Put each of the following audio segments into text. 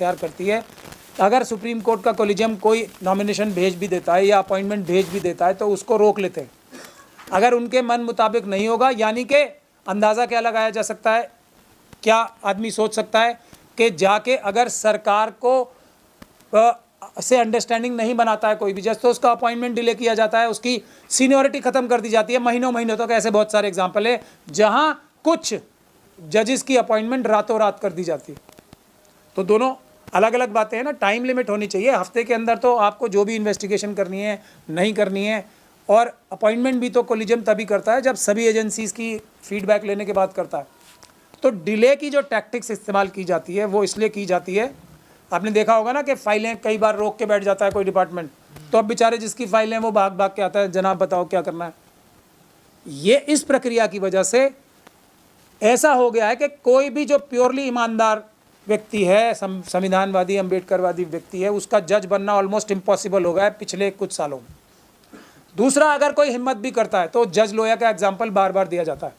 इख्तियार करती है। अगर सुप्रीम कोर्ट का कोलिजियम कोई नॉमिनेशन भेज भी देता है या अपॉइंटमेंट भेज भी देता है तो उसको रोक लेते हैं। अगर उनके मन मुताबिक नहीं होगा, यानी कि अंदाज़ा क्या लगाया जा सकता है, क्या आदमी सोच सकता है कि जाके अगर सरकार को से अंडरस्टैंडिंग नहीं बनाता है कोई भी जज, तो उसका अपॉइंटमेंट डिले किया जाता है, उसकी सीनियरिटी ख़त्म कर दी जाती है महीनों महीनों तक। ऐसे बहुत सारे एग्जाम्पल है जहां कुछ जजेस की अपॉइंटमेंट रातों रात कर दी जाती है। तो दोनों अलग अलग बातें हैं ना। टाइम लिमिट होनी चाहिए, हफ्ते के अंदर तो आपको जो भी इन्वेस्टिगेशन करनी है नहीं करनी है। और अपॉइंटमेंट भी तो कोलिजियम तभी करता है जब सभी एजेंसीज़ की फीडबैक लेने के बाद करता है। तो डिले की जो टैक्टिक्स इस्तेमाल की जाती है वो इसलिए की जाती है, आपने देखा होगा ना कि फाइलें कई बार रोक के बैठ जाता है कोई डिपार्टमेंट, तो अब बेचारे जिसकी फाइलें वो भाग भाग के आता है, जनाब बताओ क्या करना है। ये इस प्रक्रिया की वजह से ऐसा हो गया है कि कोई भी जो प्योरली ईमानदार व्यक्ति है, संविधानवादी अम्बेडकरवादी व्यक्ति है, उसका जज बनना ऑलमोस्ट इम्पॉसिबल हो गया है पिछले कुछ सालों में। दूसरा, अगर कोई हिम्मत भी करता है तो जज लोया का एग्जाम्पल बार बार दिया जाता है।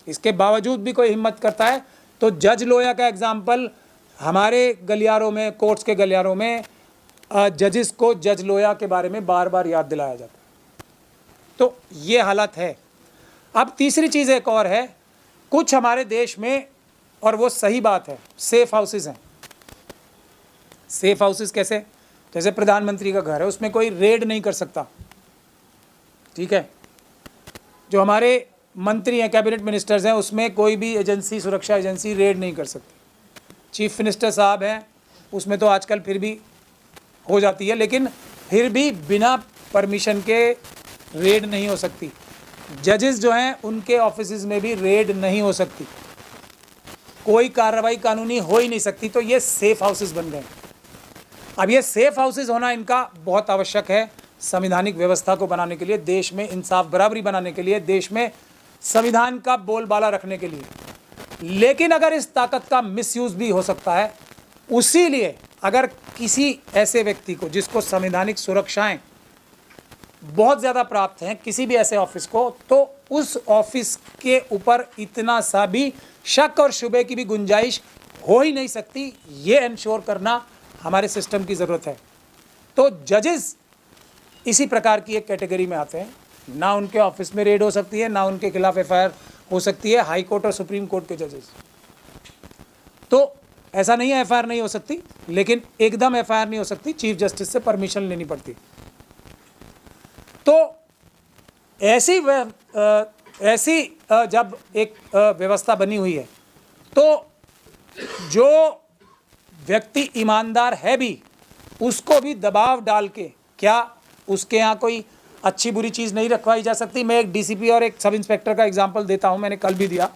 इसके बावजूद भी कोई हिम्मत करता है तो जज लोया का एग्जाम्पल हमारे गलियारों में, कोर्ट्स के गलियारों में जजेस को जज लोया के बारे में बार बार याद दिलाया जाता है। तो ये हालत है। अब तीसरी चीज़ एक और है, कुछ हमारे देश में, और वो सही बात है, सेफ हाउसेस हैं। सेफ हाउसेस कैसे? जैसे प्रधानमंत्री का घर है, उसमें कोई रेड नहीं कर सकता, ठीक है। जो हमारे मंत्री हैं, कैबिनेट मिनिस्टर्स हैं, उसमें कोई भी एजेंसी, सुरक्षा एजेंसी रेड नहीं कर सकती। चीफ मिनिस्टर साहब हैं, उसमें तो आजकल फिर भी हो जाती है, लेकिन फिर भी बिना परमिशन के रेड नहीं हो सकती। जजेस जो हैं उनके ऑफिसेज में भी रेड नहीं हो सकती, कोई कार्रवाई कानूनी हो ही नहीं सकती। तो ये सेफ हाउसेस बन गए। अब ये सेफ हाउसेस होना इनका बहुत आवश्यक है संवैधानिक व्यवस्था को बनाने के लिए, देश में इंसाफ बराबरी बनाने के लिए, देश में संविधान का बोलबाला रखने के लिए। लेकिन अगर इस ताकत का मिसयूज भी हो सकता है, उसीलिए अगर किसी ऐसे व्यक्ति को जिसको संवैधानिक सुरक्षाएं बहुत ज़्यादा प्राप्त हैं, किसी भी ऐसे ऑफिस को, तो उस ऑफिस के ऊपर इतना सा भी शक और शुबे की भी गुंजाइश हो ही नहीं सकती। ये इंश्योर करना हमारे सिस्टम की ज़रूरत है। तो जजेस इसी प्रकार की एक कैटेगरी में आते हैं। ना उनके ऑफिस में रेड हो सकती है, ना उनके खिलाफ एफआईआर हो सकती है। हाई कोर्ट और सुप्रीम कोर्ट के जजेस तो ऐसा नहीं है एफआईआर नहीं हो सकती, लेकिन एकदम एफआईआर नहीं हो सकती, चीफ जस्टिस से परमिशन लेनी पड़ती। तो ऐसी जब एक व्यवस्था बनी हुई है, तो जो व्यक्ति ईमानदार है भी, उसको भी दबाव डाल के, क्या उसके यहाँ कोई अच्छी बुरी चीज़ नहीं रखवाई जा सकती। मैं एक डीसीपी और एक सब इंस्पेक्टर का एग्जांपल देता हूँ, मैंने कल भी दिया।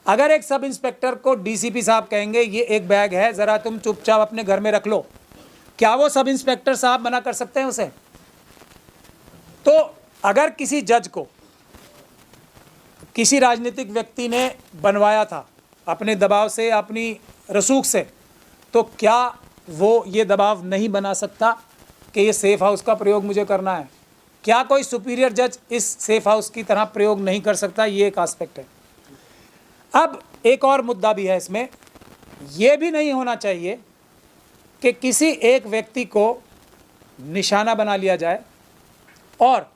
अगर एक सब इंस्पेक्टर को डीसीपी साहब कहेंगे ये एक बैग है, ज़रा तुम चुपचाप अपने घर में रख लो, क्या वो सब इंस्पेक्टर साहब मना कर सकते हैं उसे? तो अगर किसी जज को किसी राजनीतिक व्यक्ति ने बनवाया था अपने दबाव से, अपनी रसूख से, तो क्या वो ये दबाव नहीं बना सकता कि ये सेफ हाउस का प्रयोग मुझे करना है? क्या कोई सुपीरियर जज इस सेफ हाउस की तरह प्रयोग नहीं कर सकता? ये एक एस्पेक्ट है। अब एक और मुद्दा भी है इसमें, ये भी नहीं होना चाहिए कि किसी एक व्यक्ति को निशाना बना लिया जाए और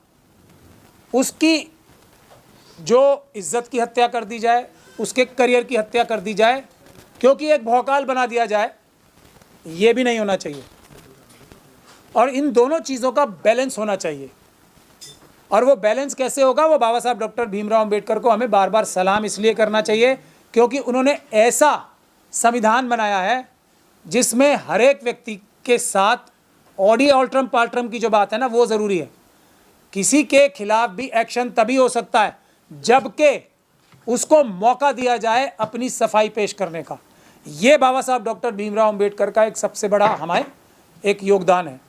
उसकी जो इज्जत की हत्या कर दी जाए, उसके करियर की हत्या कर दी जाए, क्योंकि एक भौकाल बना दिया जाए। ये भी नहीं होना चाहिए। और इन दोनों चीज़ों का बैलेंस होना चाहिए। और वो बैलेंस कैसे होगा? वो बाबा साहब डॉक्टर भीमराव अंबेडकर को हमें बार बार सलाम इसलिए करना चाहिए क्योंकि उन्होंने ऐसा संविधान बनाया है जिसमें हर एक व्यक्ति के साथ ऑडी ऑल्ट्रम पाल्ट्रम की जो बात है ना, वो ज़रूरी है। किसी के खिलाफ भी एक्शन तभी हो सकता है जबकि उसको मौका दिया जाए अपनी सफाई पेश करने का। ये बाबा साहब डॉक्टर भीमराव अंबेडकर का एक सबसे बड़ा हमारे एक योगदान है।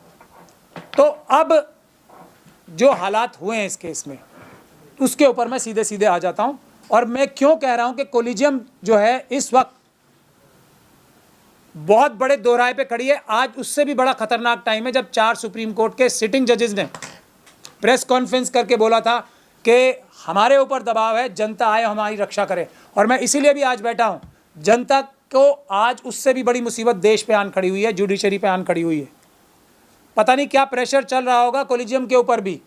तो अब जो हालात हुए हैं इस केस में, उसके ऊपर मैं सीधे सीधे आ जाता हूं। और मैं क्यों कह रहा हूं कि कोलिजियम जो है इस वक्त बहुत बड़े दोहराए पे खड़ी है। आज उससे भी बड़ा खतरनाक टाइम है जब 4 सुप्रीम कोर्ट के सिटिंग जजेस ने प्रेस कॉन्फ्रेंस करके बोला था कि हमारे ऊपर दबाव है, जनता आए हमारी रक्षा करे। और मैं इसीलिए भी आज बैठा हूं, जनता को आज उससे भी बड़ी मुसीबत देश पे आन खड़ी हुई है, जुडिशरी पे आन खड़ी हुई है। पता नहीं क्या प्रेशर चल रहा होगा कोलिजियम के ऊपर भी